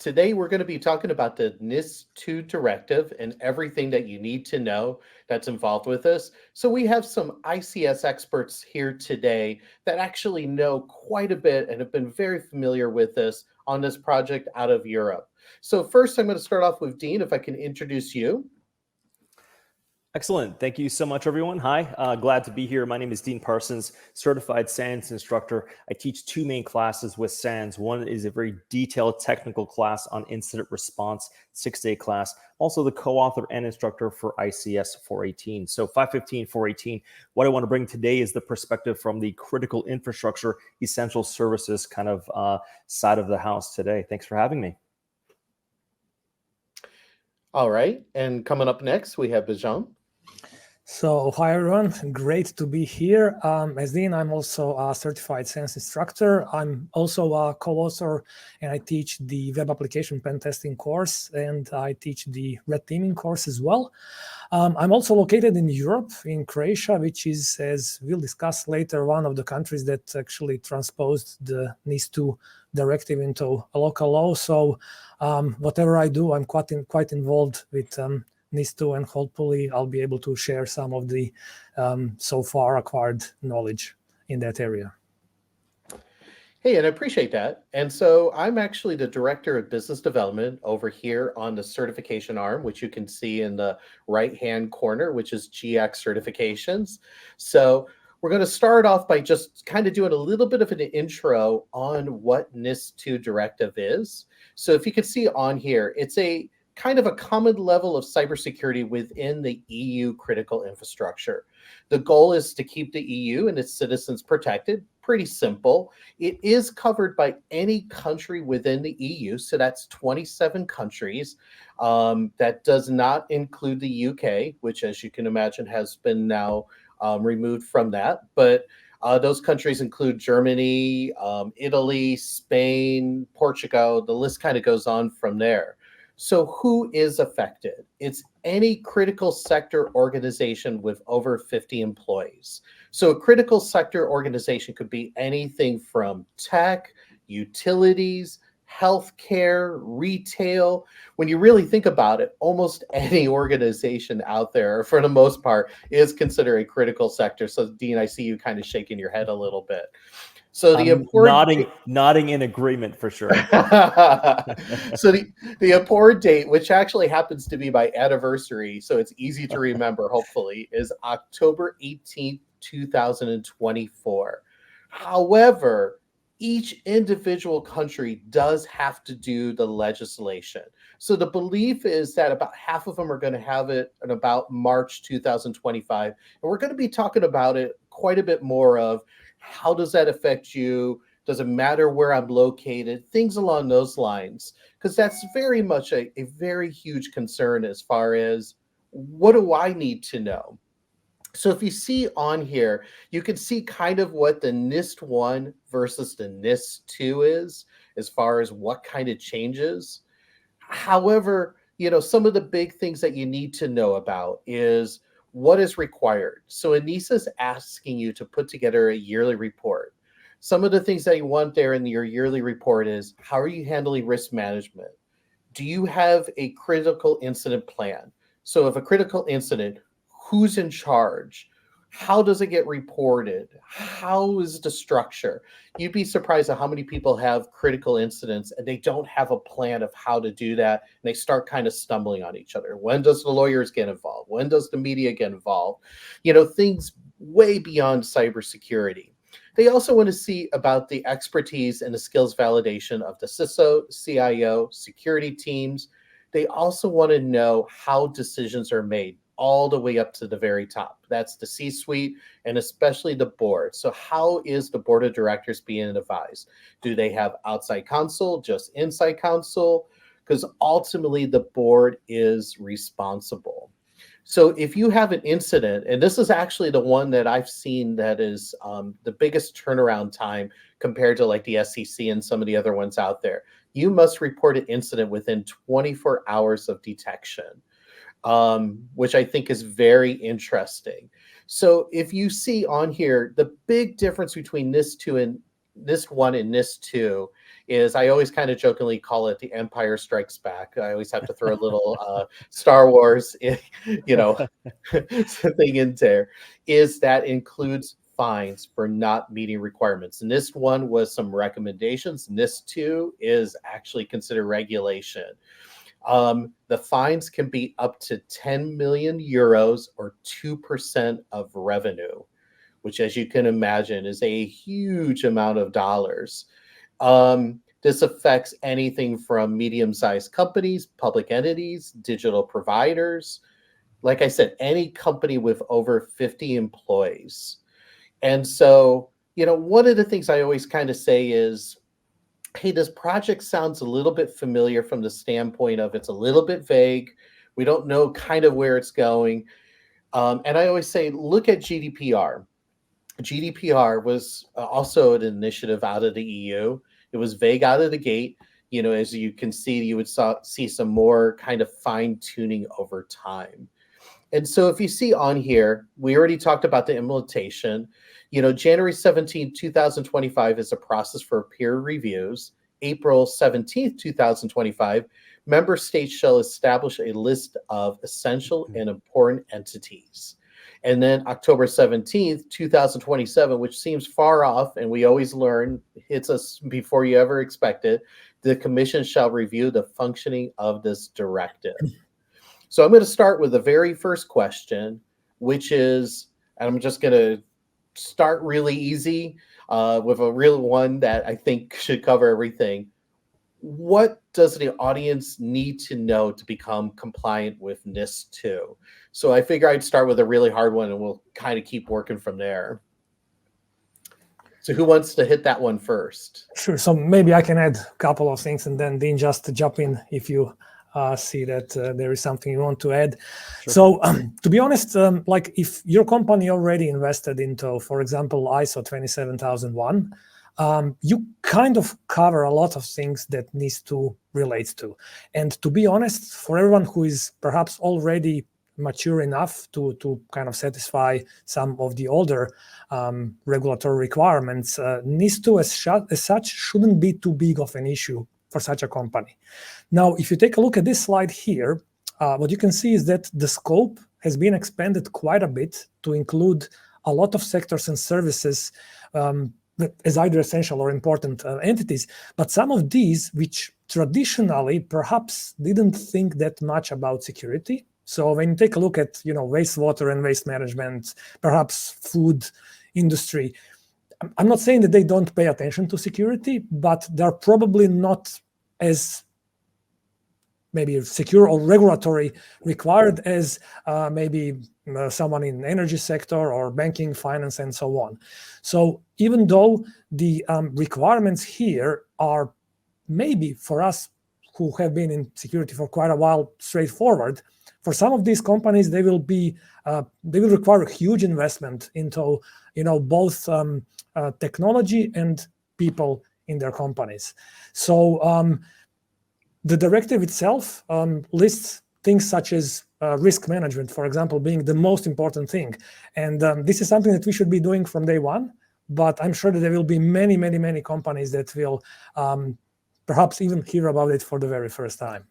Today we're going to be talking about the NIS2 Directive and everything that you need to know that's involved with this. So we have some ICS experts here today that actually know quite a bit and have been very familiar with this on this project out of Europe. So first I'm going to start off with Dean, if I can introduce you. Excellent. Thank you so much, everyone. Hi, glad to be here. My name is Dean Parsons, certified SANS instructor. I teach two main classes with SANS. One is a very detailed technical class on incident response, 6-day class. Also the co-author and instructor for ICS 418. So 515, 418. What I want to bring today is the perspective from the critical infrastructure, essential services kind of side of the house today. Thanks for having me. All right. And coming up next, we have Bojan. So hi everyone, great to be here. As Dean, I'm also a certified SANS instructor. I'm also a co-author and I teach the web application pen testing course and I teach the red teaming course as well. I'm also located in Europe, in Croatia, which is, as we'll discuss later, one of the countries that actually transposed the NIS2 directive into a local law. So whatever I do, I'm quite involved with NIS2, and hopefully I'll be able to share some of the so far acquired knowledge in that area. Hey, and I appreciate that. And so I'm actually the Director of Business Development over here on the certification arm, which you can see in the right-hand corner, which is GX certifications. So we're going to start off by just kind of doing a little bit of an intro on what NIS2 Directive is. So if you can see on here, it's a kind of a common level of cybersecurity within the EU critical infrastructure. The goal is to keep the EU and its citizens protected. Pretty simple. It is covered by any country within the EU, so that's 27 countries. That does not include the UK, which, as you can imagine, has been now removed from that. But those countries include Germany, Italy, Spain, Portugal. The list kind of goes on from there. So who is affected? It's any critical sector organization with over 50 employees. So a critical sector organization could be anything from tech, utilities, healthcare, retail. When you really think about it, almost any organization out there, for the most part, is considered a critical sector. So Dean, I see you kind of shaking your head a little bit. So the important nodding in agreement for sure. So the important date, which actually happens to be my anniversary, so it's easy to remember, hopefully, is October 18th, 2024. However, each individual country does have to do the legislation. So the belief is that about half of them are going to have it in about March 2025. And we're going to be talking about it quite a bit more of how does that affect you? Does it matter where I'm located? Things along those lines, because that's very much a very huge concern as far as what do I need to know? So if you see on here, you can see kind of what the NIS1 versus the NIS2 is as far as what kind of changes. However, some of the big things that you need to know about is what is required. So ENISA is asking you to put together a yearly report. Some of the things that you want there in your yearly report is, how are you handling risk management? Do you have a critical incident plan? So if a critical incident, who's in charge? How does it get reported? How is the structure? You'd be surprised at how many people have critical incidents and they don't have a plan of how to do that. And they start kind of stumbling on each other. When does the lawyers get involved? When does the media get involved? Things way beyond cybersecurity. They also want to see about the expertise and the skills validation of the CISO, CIO, security teams. They also want to know how decisions are made, all the way up to the very top. That's the C-suite and especially the board. So how is the board of directors being advised? Do they have outside counsel, just inside counsel? Because ultimately the board is responsible. So if you have an incident, and this is actually the one that I've seen that is the biggest turnaround time compared to like the SEC and some of the other ones out there, you must report an incident within 24 hours of detection. Which I think is very interesting. So if you see on here, the big difference between NIS2 and NIS1 and NIS2 is I always kind of jokingly call it the Empire Strikes Back. I always have to throw a little Star Wars, thing in there, is that includes fines for not meeting requirements. NIST 1 was some recommendations. NIST 2 is actually considered regulation. The fines can be up to 10 million euros or 2% of revenue, which, as you can imagine, is a huge amount of dollars. This affects anything from medium-sized companies, public entities, digital providers. Like I said, any company with over 50 employees. And so, one of the things I always kind of say is, hey, this project sounds a little bit familiar from the standpoint of it's a little bit vague. We don't know kind of where it's going. And I always say, look at GDPR. GDPR was also an initiative out of the EU. It was vague out of the gate. As you can see, you would see some more kind of fine tuning over time. And so if you see on here, we already talked about the implementation. January 17, 2025 is a process for peer reviews. April 17, 2025, member states shall establish a list of essential and important entities. And then October 17th, 2027, which seems far off, and we always learn, hits us before you ever expect it, the Commission shall review the functioning of this directive. So I'm going to start with the very first question, which is, and I'm just going to start really easy with a real one that I think should cover everything. What does the audience need to know to become compliant with NIS 2? So I figure I'd start with a really hard one and we'll kind of keep working from there. So who wants to hit that one first? Sure. So maybe I can add a couple of things and then Dean just jump in if you see that there is something you want to add. Sure. So to be honest, like if your company already invested into, for example, ISO 27001, you kind of cover a lot of things that NIS2 relates to. And to be honest, for everyone who is perhaps already mature enough to kind of satisfy some of the older regulatory requirements, NIS2 as such shouldn't be too big of an issue for such a company. Now, if you take a look at this slide here, what you can see is that the scope has been expanded quite a bit to include a lot of sectors and services as either essential or important entities, but some of these which traditionally perhaps didn't think that much about security. So when you take a look at wastewater and waste management, perhaps food industry, I'm not saying that they don't pay attention to security, but they're probably not as maybe secure or regulatory required as maybe someone in energy sector or banking, finance, and so on. So even though the requirements here are maybe for us who have been in security for quite a while straightforward, for some of these companies they will require a huge investment into both technology and people in their companies. So the directive itself lists things such as risk management, for example, being the most important thing. And this is something that we should be doing from day one, but I'm sure that there will be many, many, many companies that will perhaps even hear about it for the very first time.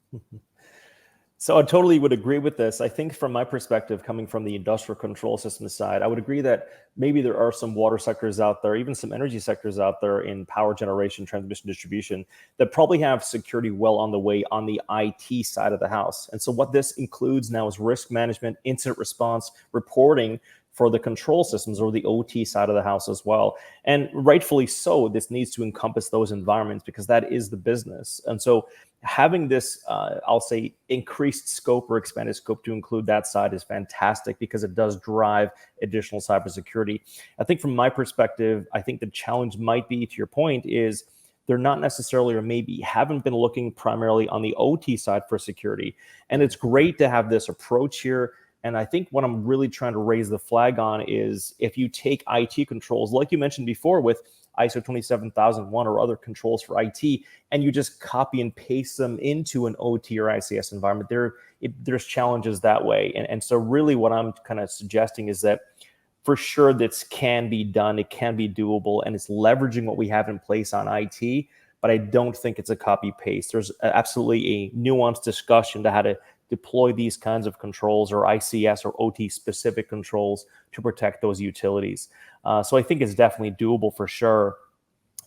So I totally would agree with this. I think from my perspective, coming from the industrial control system side, I would agree that maybe there are some water sectors out there, even some energy sectors out there in power generation, transmission, distribution, that probably have security well on the way on the IT side of the house. And so what this includes now is risk management, incident response, reporting for the control systems or the OT side of the house as well. And rightfully so, this needs to encompass those environments because that is the business. And so having this, I'll say, increased scope or expanded scope to include that side is fantastic because it does drive additional cybersecurity. I think from my perspective, I think the challenge might be, to your point, is they're not necessarily or maybe haven't been looking primarily on the OT side for security. And it's great to have this approach here. And I think what I'm really trying to raise the flag on is if you take IT controls, like you mentioned before with ISO 27001 or other controls for IT, and you just copy and paste them into an OT or ICS environment, there's challenges that way. And so really what I'm kind of suggesting is that for sure this can be done, it can be doable, and it's leveraging what we have in place on IT. but I don't think it's a copy paste. There's absolutely a nuanced discussion to how to deploy these kinds of controls, or ICS or OT specific controls, to protect those utilities. So I think it's definitely doable for sure.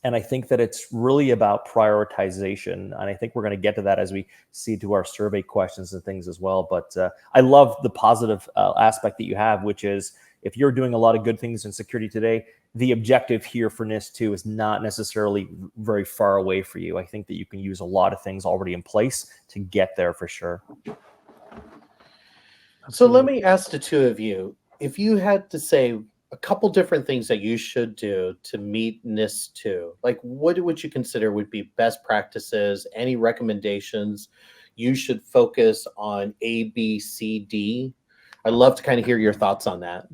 And I think that it's really about prioritization. And I think we're going to get to that as we see to our survey questions and things as well. But I love the positive aspect that you have, which is if you're doing a lot of good things in security today, the objective here for NIS2 is not necessarily very far away for you. I think that you can use a lot of things already in place to get there for sure. So let me ask the two of you, if you had to say a couple different things that you should do to meet NIS2, like what would you consider would be best practices, any recommendations you should focus on A, B, C, D? I'd love to kind of hear your thoughts on that.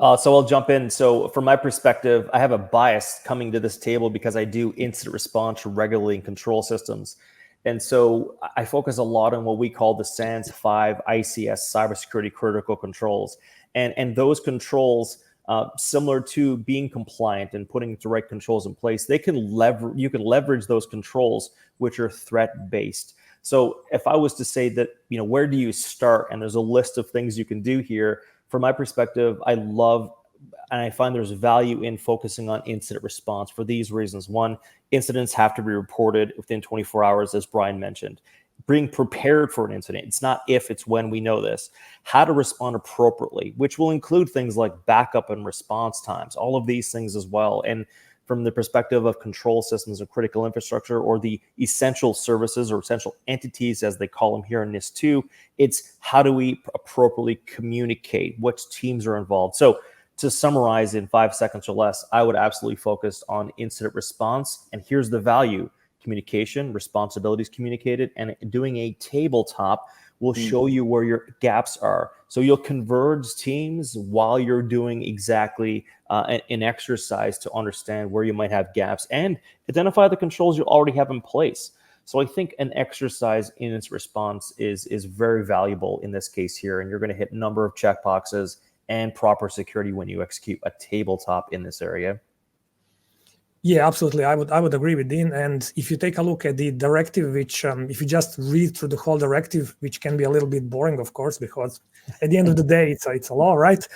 So I'll jump in. So from my perspective, I have a bias coming to this table because I do incident response regularly in control systems. And so I focus a lot on what we call the SANS 5 ICS cybersecurity critical controls. And those controls, similar to being compliant and putting the right controls in place, they can you can leverage those controls which are threat-based. So if I was to say that, where do you start? And there's a list of things you can do here. From my perspective, I love and I find there's value in focusing on incident response for these reasons. One, incidents have to be reported within 24 hours, as Brian mentioned. Being prepared for an incident. It's not if, it's when we know this. How to respond appropriately, which will include things like backup and response times, all of these things as well. And from the perspective of control systems and critical infrastructure, or the essential services or essential entities, as they call them here in NIS2, it's how do we appropriately communicate, which teams are involved. So to summarize in 5 seconds or less, I would absolutely focus on incident response. And here's the value: communication, responsibilities communicated, and doing a tabletop will show you where your gaps are. So you'll converge teams while you're doing exactly an exercise to understand where you might have gaps and identify the controls you already have in place. So I think an exercise in its response is very valuable in this case here, and you're going to hit a number of checkboxes and proper security when you execute a tabletop in this area. Yeah, absolutely. I would agree with Dean. And if you take a look at the directive, which if you just read through the whole directive, which can be a little bit boring, of course, because at the end of the day, it's a law, right?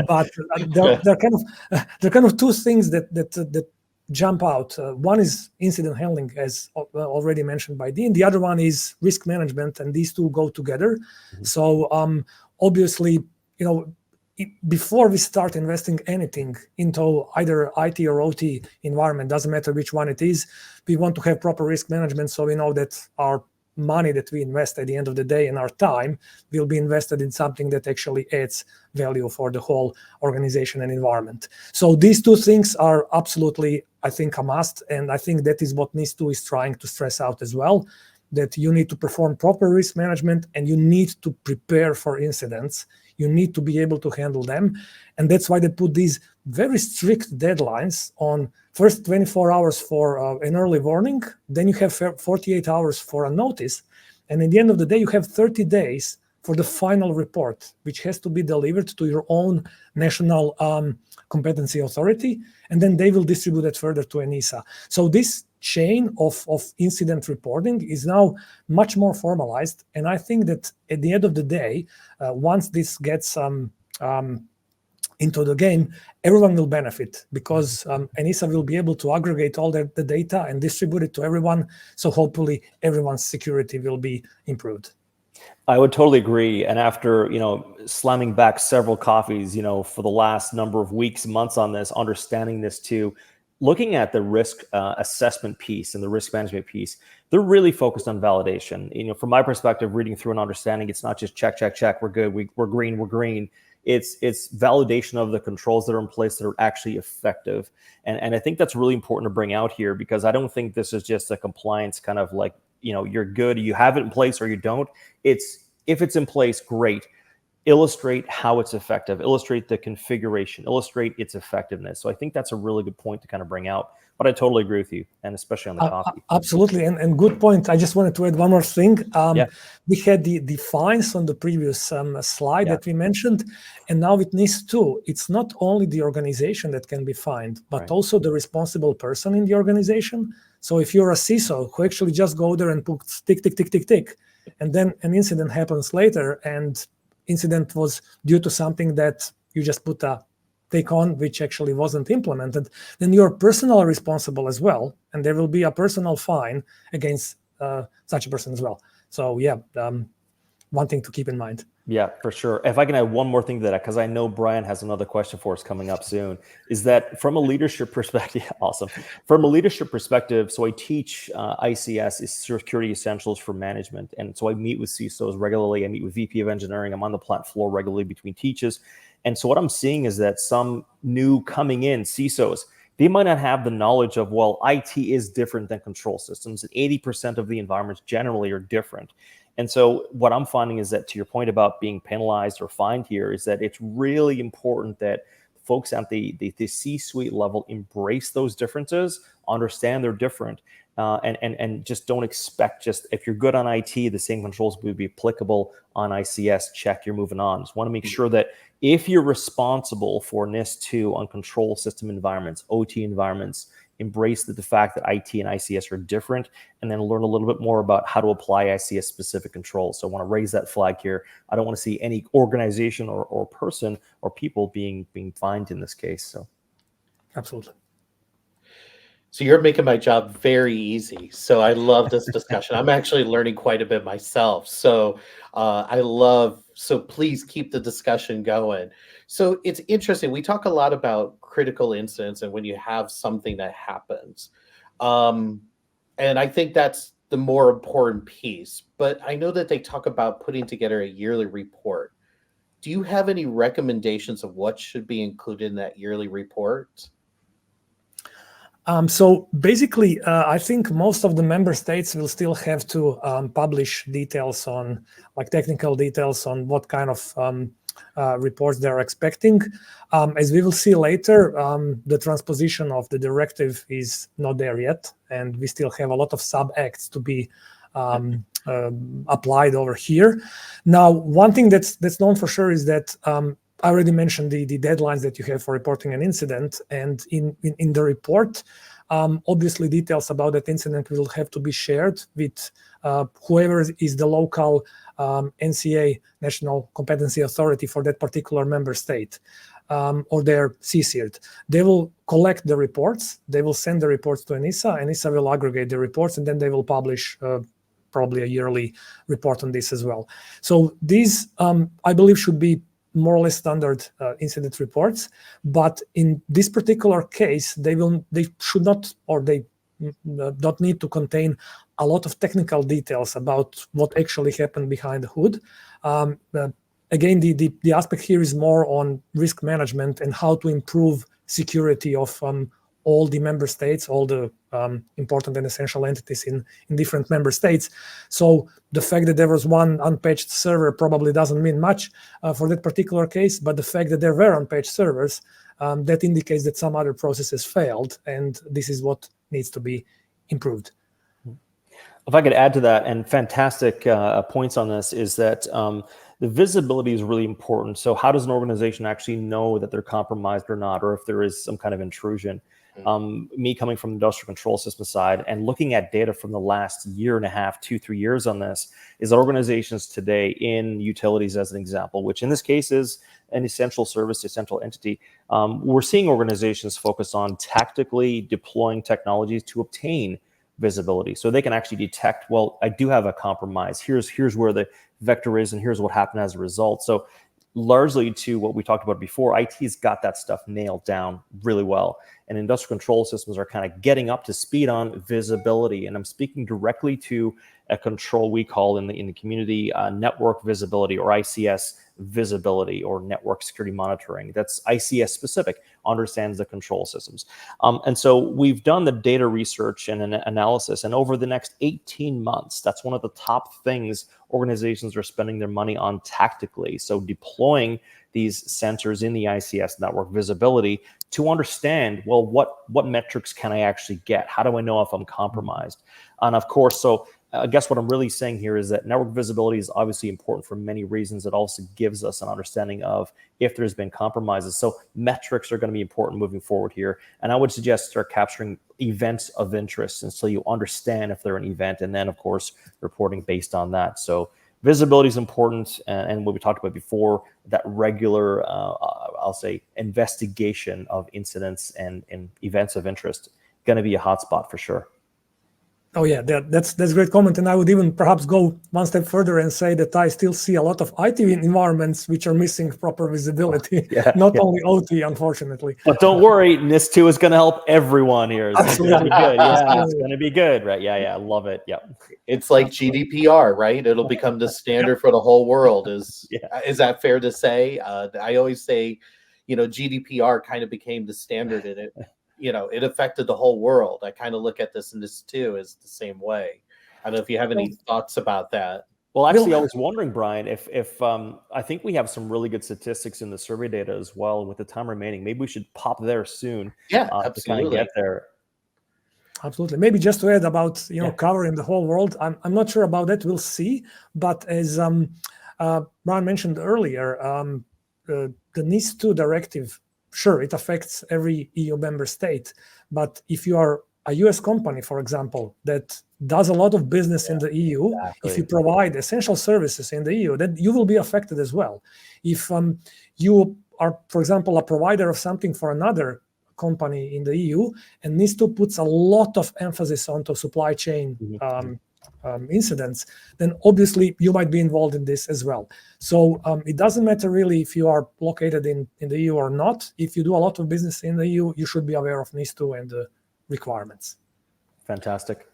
But there are kind of two things that jump out. One is incident handling, as already mentioned by Dean. The other one is risk management, and these two go together. Mm-hmm. So obviously, before we start investing anything into either IT or OT environment, doesn't matter which one it is, we want to have proper risk management so we know that our money that we invest at the end of the day and our time will be invested in something that actually adds value for the whole organization and environment. So these two things are absolutely, I think, a must. And I think that is what NIS2 is trying to stress out as well, that you need to perform proper risk management and you need to prepare for incidents. You need to be able to handle them. And that's why they put these very strict deadlines on first 24 hours for an early warning, then you have 48 hours for a notice. And at the end of the day, you have 30 days for the final report, which has to be delivered to your own national competency authority. And then they will distribute it further to ENISA. So this chain of incident reporting is now much more formalized. And I think that at the end of the day, once this gets into the game, everyone will benefit because ENISA will be able to aggregate all the data and distribute it to everyone. So hopefully everyone's security will be improved. I would totally agree. And after, slamming back several coffees, for the last number of weeks, months on this, understanding this too, looking at the risk assessment piece and the risk management piece, they're really focused on validation. From my perspective, reading through and understanding, it's not just check, we're good, we're green. It's validation of the controls that are in place that are actually effective. And I think that's really important to bring out here, because I don't think this is just a compliance kind of like, you're good, you have it in place or you don't. It's if it's in place, great. illustrate how it's effective, illustrate the configuration, illustrate its effectiveness. So I think that's a really good point to kind of bring out. But I totally agree with you, and especially on the copy. Absolutely, and good point. I just wanted to add one more thing. Yeah. We had the fines on the previous slide that we mentioned, and now with NIS2, it's not only the organization that can be fined, but also the responsible person in the organization. So if you're a CISO who actually just go there and put tick, tick, tick, tick, tick, and then an incident happens later, and incident was due to something that you just put a take on, which actually wasn't implemented, then you're personally responsible as well, and there will be a personal fine against such a person as well. So yeah, one thing to keep in mind. Yeah, for sure. If I can add one more thing to that, because I know Brian has another question for us coming up soon, is that from a leadership perspective, awesome. From a leadership perspective, so I teach ICS, is Security Essentials for Management. And so I meet with CISOs regularly. I meet with VP of Engineering. I'm on the plant floor regularly between teaches. And so what I'm seeing is that some new coming in CISOs, they might not have the knowledge of, well, IT is different than control systems. And 80% of the environments generally are different. And so what I'm finding is that, to your point about being penalized or fined here, is that it's really important that folks at the C-suite level embrace those differences, understand they're different, and just don't expect just, if you're good on IT, the same controls would be applicable on ICS, check, you're moving on. Just want to make sure that if you're responsible for NIS2 on control system environments, OT environments, embrace the fact that IT and ICS are different, and then learn a little bit more about how to apply ICS specific controls. So I want to raise that flag here. I don't want to see any organization or person or people being fined in this case. So absolutely. So you're making my job very easy. So I love this discussion. I'm actually learning quite a bit myself. So so please keep the discussion going. So it's interesting. We talk a lot about critical incidents and when you have something that happens. And I think that's the more important piece. But I know that they talk about putting together a yearly report. Do you have any recommendations of what should be included in that yearly report? So basically, I think most of the member states will still have to publish details on, like technical details on what kind of reports they're expecting. As we will see later, the transposition of the directive is not there yet, and we still have a lot of sub-acts to be applied over here. Now, one thing that's known for sure is that I already mentioned the deadlines that you have for reporting an incident, and in the report, obviously details about that incident will have to be shared with whoever is the local NCA, National Competency Authority for that particular member state, or their CCIRT. They will collect the reports, they will send the reports to ENISA, ENISA will aggregate the reports, and then they will publish probably a yearly report on this as well. So these, I believe, should be more or less standard incident reports, but in this particular case, they should not, or they don't need to contain a lot of technical details about what actually happened behind the hood. Again, the aspect here is more on risk management and how to improve security of all the member states, all the important and essential entities in different member states. So the fact that there was one unpatched server probably doesn't mean much for that particular case, but the fact that there were unpatched servers, that indicates that some other processes failed, and this is what needs to be improved. If I could add to that, and fantastic points on this, is that the visibility is really important. So how does an organization actually know that they're compromised or not, or if there is some kind of intrusion? Me coming from the industrial control system side and looking at data from the last year and a half, 2-3 years on this, is that organizations today in utilities, as an example, which in this case is an essential service, essential entity, we're seeing organizations focus on tactically deploying technologies to obtain visibility, so they can actually detect, well, I do have a compromise. Here's where the vector is, and here's what happened as a result. So largely to what we talked about before, IT's got that stuff nailed down really well. And industrial control systems are kind of getting up to speed on visibility. And I'm speaking directly to a control we call in the community network visibility, or ICS visibility or network security monitoring. That's ICS specific, understands the control systems. And so we've done the data research and an analysis, and over the next 18 months, that's one of the top things organizations are spending their money on tactically. So deploying these sensors in the ICS network visibility to understand, well, what metrics can I actually get? How do I know if I'm compromised? And of course, so I guess what I'm really saying here is that network visibility is obviously important for many reasons. It also gives us an understanding of if there's been compromises. So metrics are going to be important moving forward here. And I would suggest start capturing events of interest until you understand if they're an event, and then of course reporting based on that. So visibility is important, and what we talked about before, that regular, I'll say, investigation of incidents and events of interest, going to be a hotspot for sure. Oh yeah, that's a great comment, and I would even perhaps go one step further and say that I still see a lot of IT environments which are missing proper visibility, not only OT, unfortunately. But don't worry, NIS2 is going to help everyone here. It's going to be good. Yeah, it's going to be good, right? Yeah, I love it. Yeah, it's like GDPR, right? It'll become the standard for the whole world. Is that fair to say? I always say, GDPR kind of became the standard in it. It affected the whole world. I kind of look at this too as the same way. I don't know if you have any thoughts about that. Well, actually, I was wondering, Brian, if I think we have some really good statistics in the survey data as well. With the time remaining, maybe we should pop there soon. Yeah, absolutely. To kind of get there. Absolutely. Maybe just to add about covering the whole world. I'm not sure about that. We'll see. But as Brian mentioned earlier, the NIS2 directive. Sure, it affects every EU member state, but if you are a US company, for example, that does a lot of business in the EU, if you provide essential services in the EU, then you will be affected as well. If you are, for example, a provider of something for another company in the EU and NIS2 puts a lot of emphasis onto supply chain incidents, then obviously you might be involved in this as well. So it doesn't matter really if you are located in the EU or not. If you do a lot of business in the EU, you should be aware of NIS2 and the requirements. Fantastic.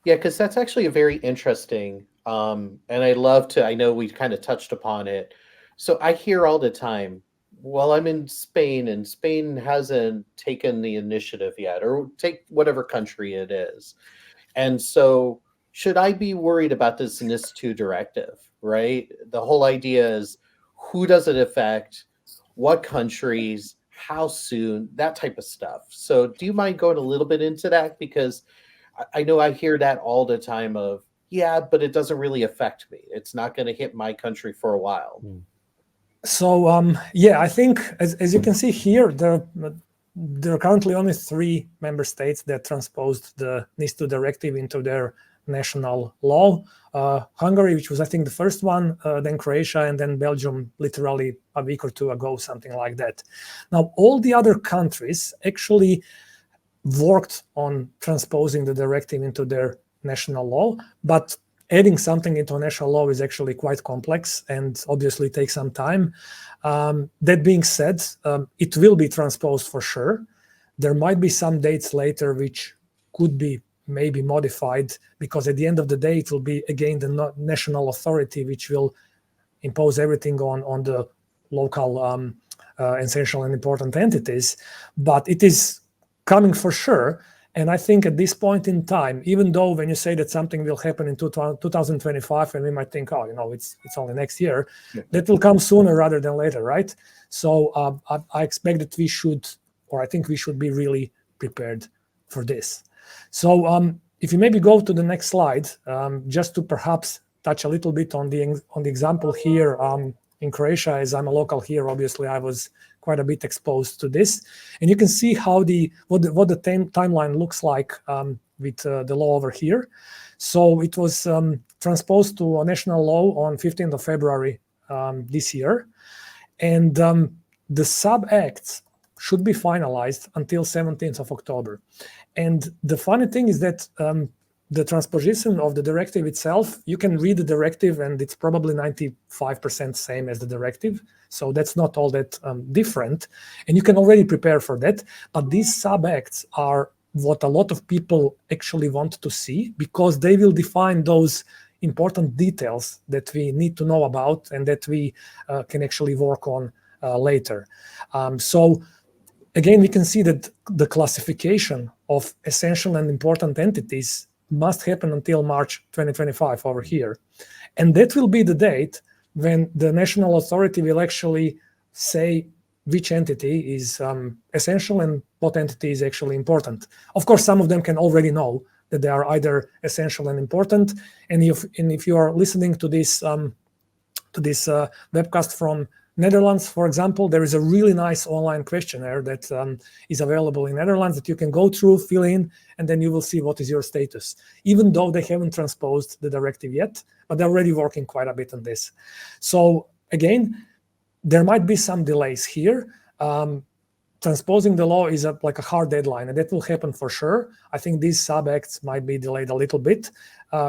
Yeah, because that's actually a very interesting, and I know we kind of touched upon it. So I hear all the time, well, I'm in Spain and Spain hasn't taken the initiative yet, or take whatever country it is. And so should I be worried about this NIS2 directive, right? The whole idea is who does it affect, what countries, how soon, that type of stuff. So do you mind going a little bit into that? Because I know I hear that all the time of, but it doesn't really affect me. It's not going to hit my country for a while. So, I think as you can see here, there are currently only 3 member states that transposed the NIS2 directive into their national law. Hungary, which was I think the first one, then Croatia, and then Belgium literally a week or 2 ago, something like that. Now all the other countries actually worked on transposing the directive into their national law, but adding something into a national law is actually quite complex and obviously takes some time. That being said, it will be transposed for sure. There might be some dates later which could be maybe modified, because at the end of the day, it will be again the national authority which will impose everything on the local essential and important entities. But it is coming for sure. And I think at this point in time, even though when you say that something will happen in 2025, and we might think, it's only next year, that will come sooner rather than later, right? So I expect that I think we should be really prepared for this. So if you maybe go to the next slide, just to perhaps touch a little bit on the example here in Croatia, as I'm a local here, obviously I was quite a bit exposed to this, and you can see how what the timeline looks like with the law over here. So it was transposed to a national law on 15th of February this year, and the sub-acts should be finalized until 17th of October. And the funny thing is that the transposition of the directive itself, you can read the directive and it's probably 95% same as the directive. So that's not all that different. And you can already prepare for that. But these sub-acts are what a lot of people actually want to see, because they will define those important details that we need to know about and that we can actually work on later. So again, we can see that the classification of essential and important entities must happen until March 2025 over here. And that will be the date when the national authority will actually say which entity is essential and what entity is actually important. Of course, some of them can already know that they are either essential and important. And if you are listening to this webcast from Netherlands, for example, there is a really nice online questionnaire that is available in Netherlands that you can go through, fill in, and then you will see what is your status, even though they haven't transposed the directive yet, but they're already working quite a bit on this. So again, there might be some delays here. Transposing the law is like a hard deadline, and that will happen for sure. I think these sub-acts might be delayed a little bit,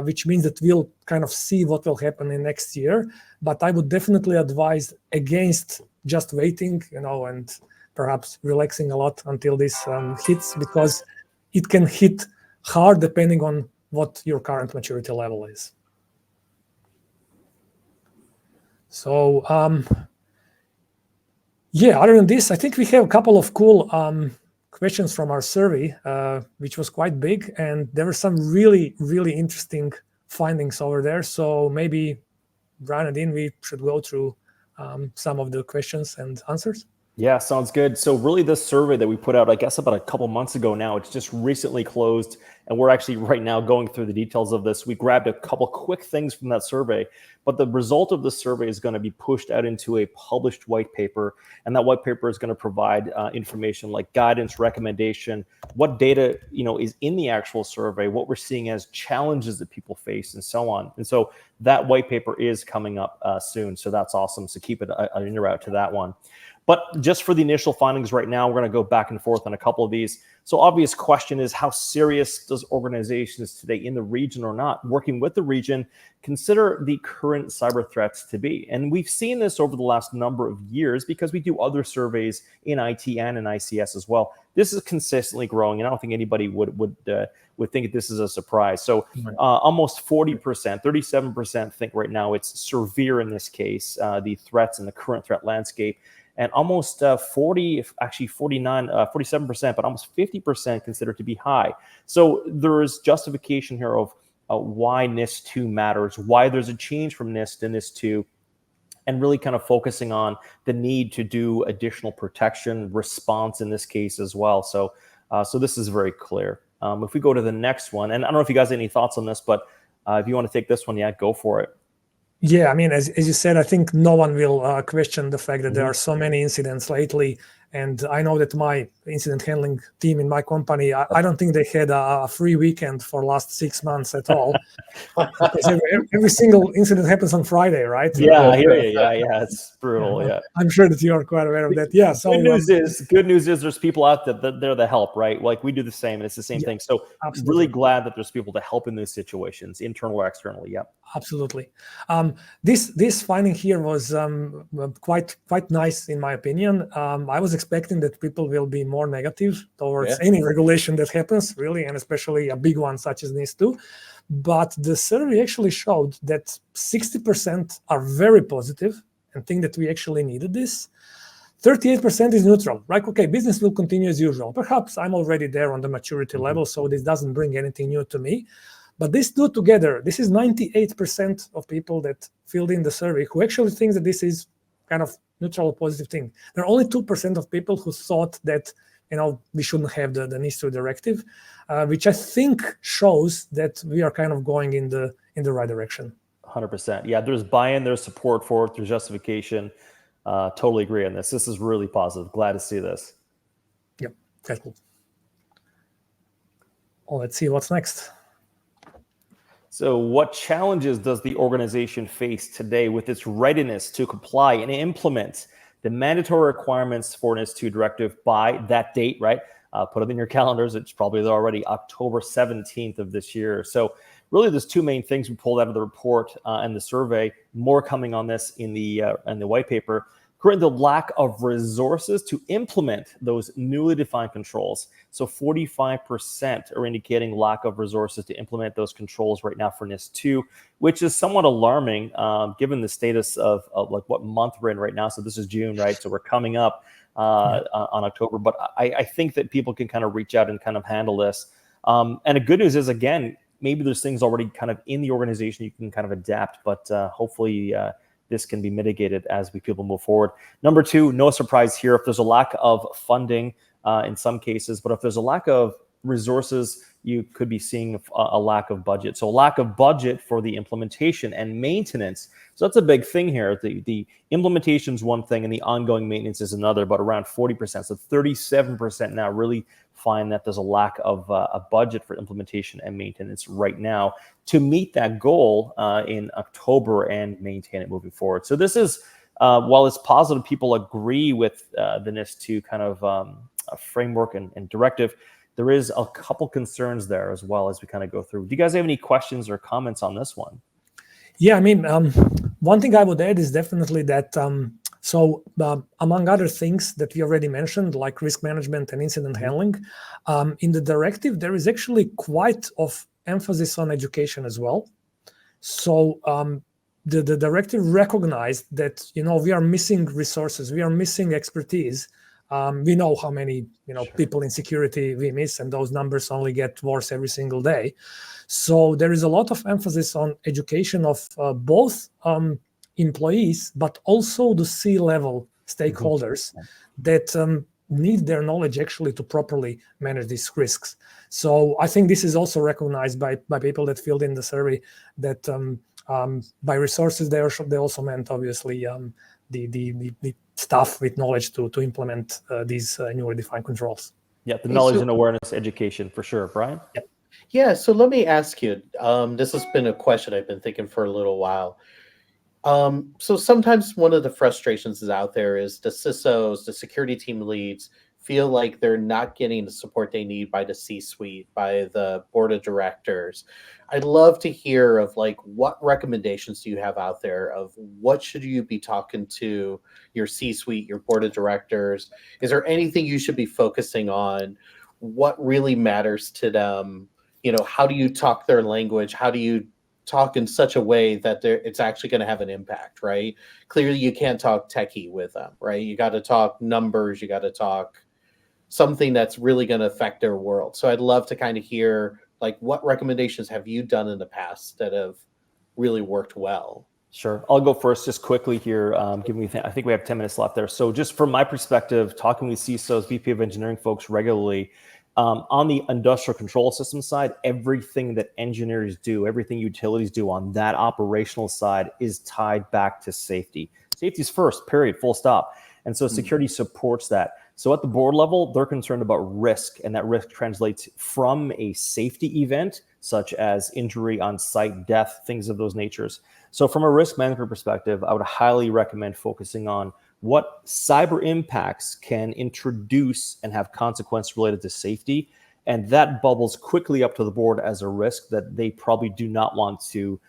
which means that we'll kind of see what will happen in next year. But I would definitely advise against just waiting, and perhaps relaxing a lot until this hits, because it can hit hard depending on what your current maturity level is. So, yeah, other than this, I think we have a couple of cool questions from our survey, which was quite big, and there were some really, really interesting findings over there. So maybe, Brian and Dean, we should go through some of the questions and answers. Yeah, sounds good. So really this survey that we put out, I guess about a couple months ago now, it's just recently closed, and we're actually right now going through the details of this. We grabbed a couple quick things from that survey, but the result of the survey is going to be pushed out into a published white paper, and that white paper is going to provide information like guidance, recommendation, what data is in the actual survey, what we're seeing as challenges that people face, and so on. And so that white paper is coming up soon, so that's awesome. So keep an ear out to that one. But just for the initial findings right now, we're going to go back and forth on a couple of these. So obvious question is, how serious does organizations today in the region or not working with the region consider the current cyber threats to be? And we've seen this over the last number of years because we do other surveys in IT and in ICS as well. This is consistently growing, and I don't think anybody would think this is a surprise. So almost 40%, 37% think right now it's severe in this case, the threats in the current threat landscape. And almost 47%, but almost 50% consider it to be high. So there is justification here of why NIS2 matters, why there's a change from NIS to NIS2, and really kind of focusing on the need to do additional protection response in this case as well. So this is very clear. If we go to the next one, and I don't know if you guys have any thoughts on this, but if you want to take this one, yeah, go for it. Yeah, I mean, as you said, I think no one will question the fact that there are so many incidents lately. And I know that my incident handling team in my company, I don't think they had a free weekend for last 6 months at all. Because every single incident happens on Friday, right? Yeah, I hear you. Yeah, it's brutal. Yeah, I'm sure that you are quite aware of that. Yeah. So good news is there's people out there that they're the help, right? Like we do the same, and it's the same thing. So absolutely. Really glad that there's people to help in those situations, internal or externally. Yeah, absolutely. This finding here was quite nice in my opinion. I was expecting that people will be more negative towards any regulation that happens, really, and especially a big one such as NIS2. But the survey actually showed that 60% are very positive and think that we actually needed this. 38% is neutral, right? Okay, business will continue as usual. Perhaps I'm already there on the maturity level, so this doesn't bring anything new to me. But these two together, this is 98% of people that filled in the survey who actually think that this is kind of neutral or positive thing. There are only 2% of people who thought that we shouldn't have the NIS2 directive, which I think shows that we are kind of going in the right direction. 100%. Yeah, there's buy-in, there's support for it, there's justification. Totally agree on this. This is really positive. Glad to see this. Yep, that's cool. Well, let's see what's next. So what challenges does the organization face today with its readiness to comply and implement the mandatory requirements for NIS2 directive by that date, right? Put it in your calendars. It's probably already October 17th of this year. So really there's two main things we pulled out of the report and the survey, more coming on this in the white paper. Currently, the lack of resources to implement those newly defined controls. So 45% are indicating lack of resources to implement those controls right now for NIS2, which is somewhat alarming given the status of like what month we're in right now. So this is June, right? So we're coming up on October, but I think that people can kind of reach out and kind of handle this. And the good news is, again, maybe there's things already kind of in the organization you can kind of adapt, but hopefully this can be mitigated as people move forward. Number two, no surprise here, if there's a lack of funding in some cases, but if there's a lack of resources, you could be seeing a lack of budget. So a lack of budget for the implementation and maintenance. So that's a big thing here. The implementation is one thing and the ongoing maintenance is another, but around 40%. So 37% now really find that there's a lack of a budget for implementation and maintenance right now to meet that goal in October and maintain it moving forward. So this is, while it's positive, people agree with the NIS2 kind of framework and directive, there is a couple concerns there as well as we kind of go through. Do you guys have any questions or comments on this one? Yeah, I mean, one thing I would add is definitely that, among other things that we already mentioned, like risk management and incident handling, in the directive, there is actually quite of emphasis on education as well. So the directive recognized that, we are missing resources, we are missing expertise. We know how many people in security we miss, and those numbers only get worse every single day. So there is a lot of emphasis on education of both employees, but also the C-level stakeholders that need their knowledge actually to properly manage these risks. So I think this is also recognized by people that filled in the survey that by resources they also meant obviously the staff with knowledge to implement these newly defined controls. Yeah, the knowledge and awareness education for sure. Brian? Yeah, so let me ask you, this has been a question I've been thinking for a little while. So sometimes one of the frustrations is out there is the CISOs, the security team leads, feel like they're not getting the support they need by the C-suite, by the board of directors. I'd love to hear of like what recommendations do you have out there of what should you be talking to your C-suite, your board of directors? Is there anything you should be focusing on? What really matters to them? How do you talk their language? How do you talk in such a way that it's actually going to have an impact, right? Clearly you can't talk techie with them, right? You got to talk numbers, you got to talk something that's really going to affect their world. So I'd love to kind of hear like what recommendations have you done in the past that have really worked well? Sure. I'll go first just quickly here. I think we have 10 minutes left there. So just from my perspective, talking with CISOs, VP of engineering folks regularly, on the industrial control system side, everything that engineers do, everything utilities do on that operational side is tied back to safety. Safety is first, period, full stop. And so security supports that. So at the board level, they're concerned about risk, and that risk translates from a safety event, such as injury on site, death, things of those natures. So from a risk management perspective, I would highly recommend focusing on what cyber impacts can introduce and have consequences related to safety. And that bubbles quickly up to the board as a risk that they probably do not want to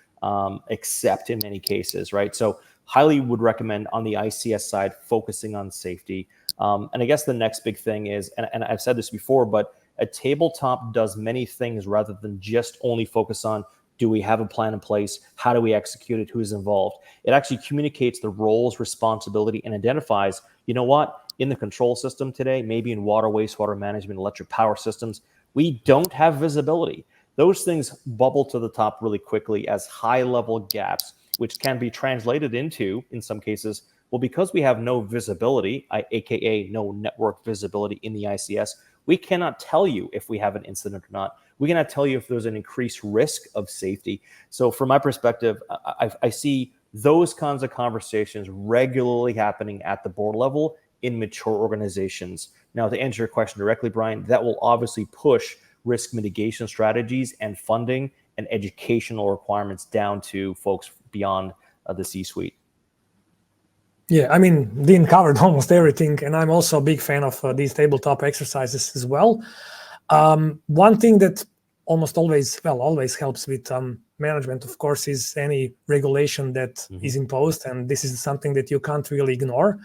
accept in many cases, right? So highly would recommend on the ICS side, focusing on safety. And I guess the next big thing is, and I've said this before, but a tabletop does many things rather than just only focus on, do we have a plan in place? How do we execute it? Who's involved? It actually communicates the roles, responsibility, and identifies, you know what, in the control system today, maybe in water, wastewater management, electric power systems, we don't have visibility. Those things bubble to the top really quickly as high-level gaps, which can be translated into, in some cases, well, because we have no visibility, aka no network visibility in the ICS, we cannot tell you if we have an incident or not. We cannot tell you if there's an increased risk of safety. So from my perspective, I see those kinds of conversations regularly happening at the board level in mature organizations. Now, to answer your question directly, Brian, that will obviously push risk mitigation strategies and funding and educational requirements down to folks beyond the C-suite. Yeah, I mean, Dean covered almost everything, and I'm also a big fan of these tabletop exercises as well. One thing that always helps with management, of course, is any regulation that is imposed, and this is something that you can't really ignore.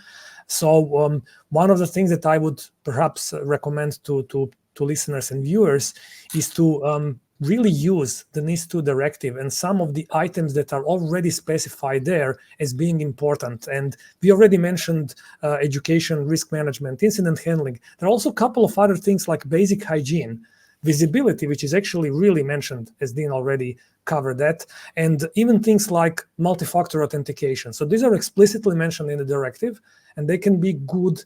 So one of the things that I would perhaps recommend to listeners and viewers is to really use the NIS2 directive and some of the items that are already specified there as being important. And we already mentioned education, risk management, incident handling. There are also a couple of other things like basic hygiene, visibility, which is actually really mentioned, as Dean already covered that, and even things like multi-factor authentication. So these are explicitly mentioned in the directive, and they can be good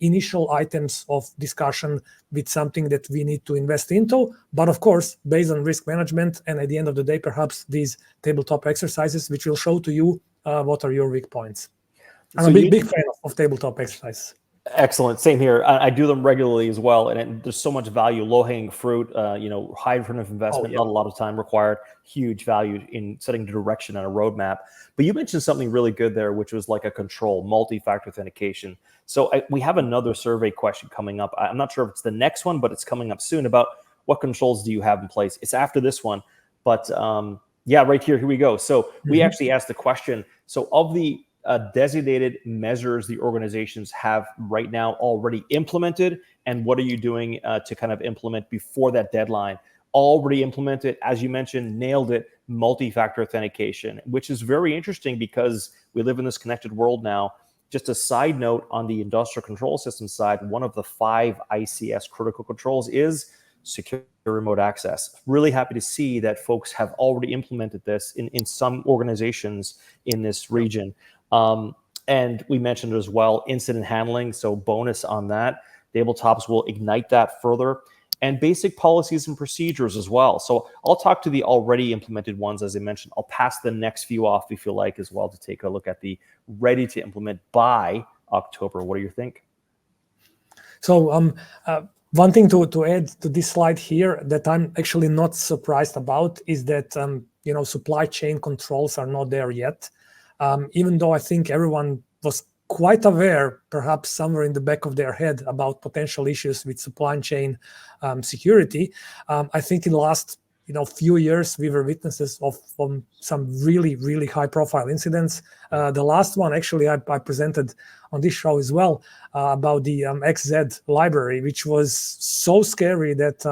initial items of discussion with something that we need to invest into. But of course, based on risk management, and at the end of the day, perhaps these tabletop exercises, which will show to you what are your weak points. I'm a big fan of tabletop exercises. Excellent. Same here. I do them regularly as well, and there's so much value, low-hanging fruit. High return of investment, not a lot of time required. Huge value in setting the direction and a roadmap. But you mentioned something really good there, which was like a control, multi-factor authentication. So we have another survey question coming up. I'm not sure if it's the next one, but it's coming up soon about what controls do you have in place. It's after this one, but right here. Here we go. So we actually asked the question. So of the designated measures the organizations have right now already implemented, and what are you doing to kind of implement before that deadline? Already implemented, as you mentioned, nailed it, multi-factor authentication, which is very interesting because we live in this connected world now. Just a side note on the industrial control system side, one of the 5 ICS critical controls is secure remote access. Really happy to see that folks have already implemented this in some organizations in this region. And we mentioned as well, incident handling. So bonus on that. Tabletops will ignite that further, and basic policies and procedures as well. So I'll talk to the already implemented ones, as I mentioned. I'll pass the next few off if you like as well to take a look at the ready to implement by October. What do you think? So one thing to add to this slide here that I'm actually not surprised about is that supply chain controls are not there yet. Even though I think everyone was quite aware, perhaps somewhere in the back of their head, about potential issues with supply chain security. I think in the last few years, we were witnesses of some really, really high-profile incidents. The last one, actually, I presented on this show as well about the XZ library, which was so scary that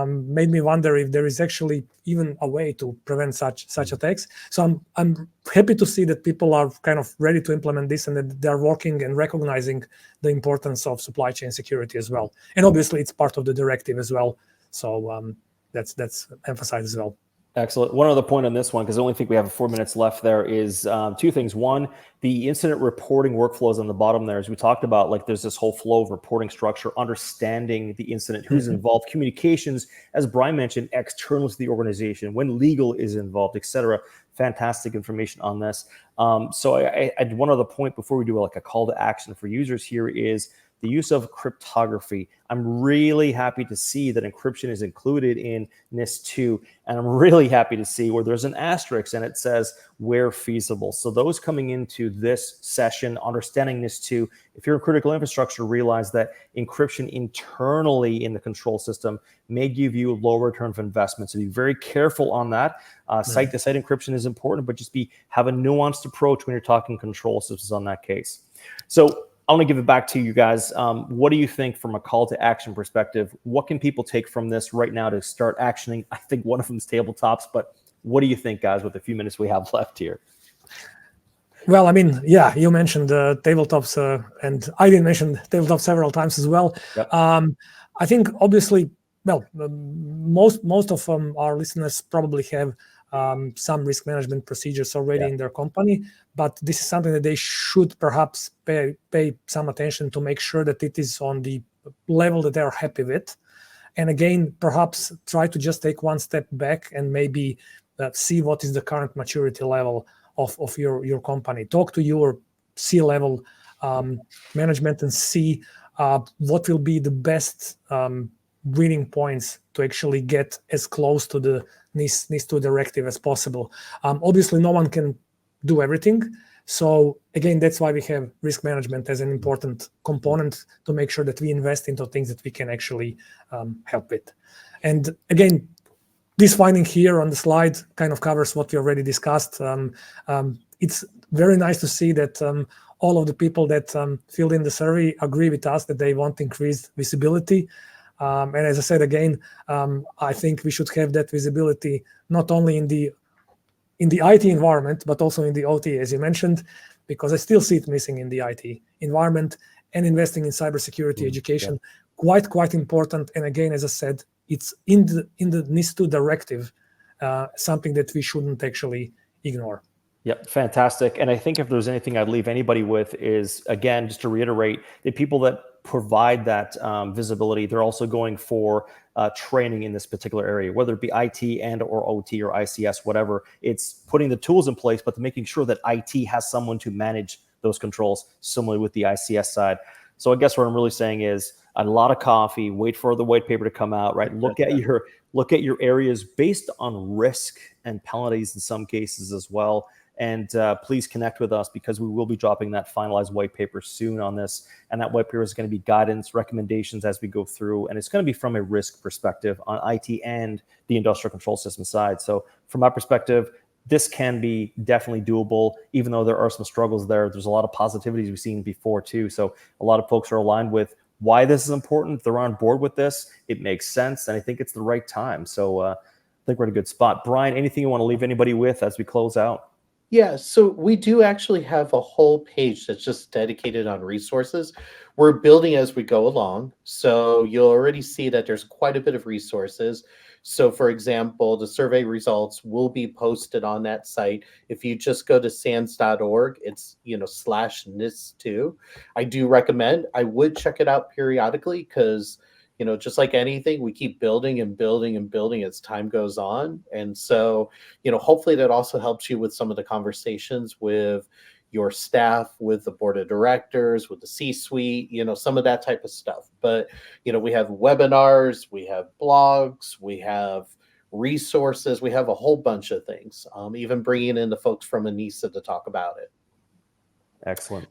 made me wonder if there is actually even a way to prevent such attacks. So I'm happy to see that people are kind of ready to implement this, and that they're working and recognizing the importance of supply chain security as well. And obviously, it's part of the directive as well. So that's emphasized as well. Excellent. One other point on this one, because I only think we have 4 minutes left there, is 2 things. One, the incident reporting workflows on the bottom there, as we talked about, like there's this whole flow of reporting structure, understanding the incident, who's involved, communications, as Brian mentioned, external to the organization, when legal is involved, etc. Fantastic information on this. So I had one other point before we do like a call to action for users here is the use of cryptography. I'm really happy to see that encryption is included in NIS2, and I'm really happy to see where there's an asterisk and it says where feasible. So those coming into this session, understanding NIS2, if you're in critical infrastructure, realize that encryption internally in the control system may give you low return of investment. So be very careful on that. Site-to-site encryption is important, but just have a nuanced approach when you're talking control systems on that case. So I want to give it back to you guys. What do you think from a call to action perspective? What can people take from this right now to start actioning? I think one of them is tabletops, but what do you think, guys, with the few minutes we have left here? Well, I mean, yeah, you mentioned tabletops, and I did mention tabletops several times as well. Yep. I think, obviously, well, most of our listeners probably have some risk management procedures already in their company, but this is something that they should perhaps pay some attention to make sure that it is on the level that they're happy with. And again, perhaps try to just take one step back and maybe see what is the current maturity level of your company. Talk to your C-level management and see what will be the best winning points to actually get as close to the NIS2 directive as possible. Obviously, no one can do everything. So again, that's why we have risk management as an important component to make sure that we invest into things that we can actually help with. And again, this finding here on the slide kind of covers what we already discussed. It's very nice to see that all of the people that filled in the survey agree with us that they want increased visibility. And as I said again, I think we should have that visibility not only in the IT environment, but also in the OT, as you mentioned, because I still see it missing in the IT environment, and investing in cybersecurity education, quite important. And again, as I said, it's in the NIS2 directive, something that we shouldn't actually ignore. Yep, fantastic. And I think if there's anything I'd leave anybody with is, again, just to reiterate, the people that provide that visibility, they're also going for training in this particular area, whether it be IT and or OT or ICS, whatever. It's putting the tools in place, but making sure that IT has someone to manage those controls, similarly with the ICS side. So I guess what I'm really saying is a lot of coffee, wait for the white paper to come out, right? Look at your areas based on risk and penalties in some cases as well. And please connect with us, because we will be dropping that finalized white paper soon on this. And that white paper is going to be guidance, recommendations as we go through. And it's going to be from a risk perspective on IT and the industrial control system side. So from my perspective, this can be definitely doable, even though there are some struggles there. There's a lot of positivities we've seen before too. So a lot of folks are aligned with why this is important. If they're on board with this, it makes sense. And I think it's the right time. So I think we're in a good spot. Brian, anything you want to leave anybody with as we close out? Yeah, so we do actually have a whole page that's just dedicated on resources. We're building as we go along. So you'll already see that there's quite a bit of resources. So for example, the survey results will be posted on that site. If you just go to SANS.org, it's, /NIS2. I do recommend, I would check it out periodically, because just like anything, we keep building and building and building as time goes on. And so, hopefully that also helps you with some of the conversations with your staff, with the board of directors, with the C-suite, some of that type of stuff. But, we have webinars, we have blogs, we have resources, we have a whole bunch of things, even bringing in the folks from ENISA to talk about it. Excellent.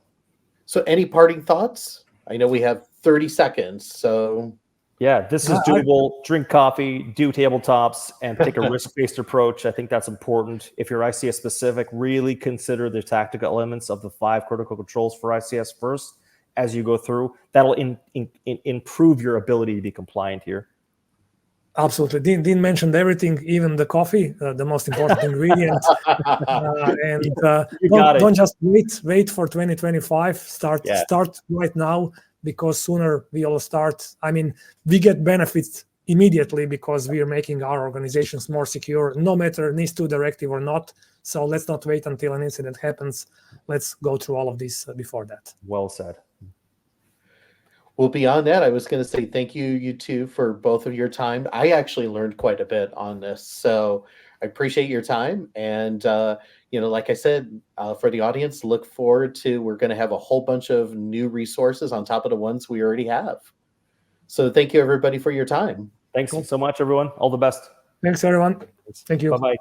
So any parting thoughts? I know we have 30 seconds, so... Yeah, this is doable. Drink coffee, do tabletops, and take a risk-based approach. I think that's important. If you're ICS specific, really consider the tactical elements of the 5 critical controls for ICS first as you go through. That'll improve your ability to be compliant here. Absolutely. Dean mentioned everything, even the coffee, the most important ingredient. Don't just wait for 2025. Start right now, because sooner we all start. I mean, we get benefits immediately because we are making our organizations more secure, no matter NIS2 directive or not. So let's not wait until an incident happens. Let's go through all of this before that. Well said. Well, beyond that, I was going to say thank you two, for both of your time. I actually learned quite a bit on this, so I appreciate your time. And, like I said, for the audience, look forward to, we're going to have a whole bunch of new resources on top of the ones we already have. So thank you, everybody, for your time. Thanks so much, everyone. All the best. Thanks, everyone. Thank you. Bye-bye.